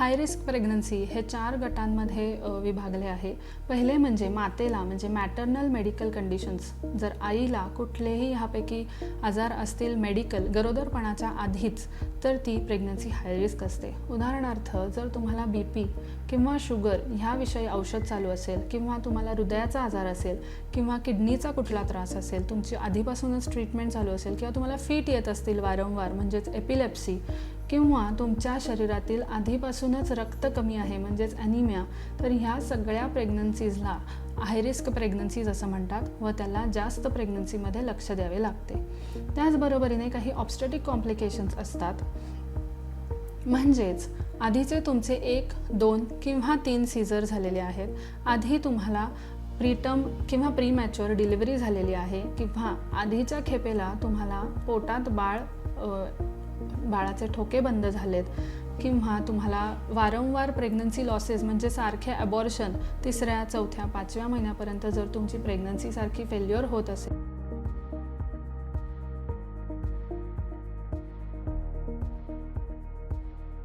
High risk pregnancy हे 4 गटांमध्ये विभागले आहे। पहिले म्हणजे मातेला म्हणजे मॅटर्नल मेडिकल कंडिशन्स। जर आईला कुठलेही ह्यापैकी आजार असतील मेडिकल गरोदरपणाच्या आधीच तर ती प्रेग्नन्सी हाय रिस्क असते। उदाहरणार्थ जर तुम्हाला बीपी किंवा शुगर ह्याविषयी औषध चालू असेल किंवा तुम्हाला हृदयाचा आजार असेल किंवा किडनीचा कुठला त्रास असेल, तुमची आधीपासूनच ट्रीटमेंट चालू असेल किंवा तुम्हाला फिट येत असतील वारंवार म्हणजेच एपिलेप्सी किंवा तुमच्या शरीरातील आधीपासूनच रक्त कमी आहे म्हणजेच ॲनिमिया, तर ह्या सगळ्या प्रेग्नन्सीजला हाय रिस्क प्रेग्नन्सीज असं म्हणतात व त्याला जास्त प्रेग्नन्सीमध्ये लक्ष द्यावे लागते। त्याचबरोबरीने काही ऑब्स्टेटिक कॉम्प्लिकेशन्स असतात, म्हणजेच आधीचे तुमचे 1, 2 किंवा 3 सीझर झालेले आहेत, आधी तुम्हाला प्रीटर्म किंवा प्रीमॅच्युअर डिलिव्हरी झालेली आहे किंवा आधीच्या खेपेला तुम्हाला पोटात बाळाचे ठोके बंद झालेत किंवा तुम्हाला वारंवार प्रेग्नन्सी लॉसेस म्हणजे सारखे ॲबॉर्शन 3ऱ्या, 4थ्या, 5व्या महिन्यापर्यंत जर तुमची प्रेग्नन्सी सारखी फेल्युअर होत असेल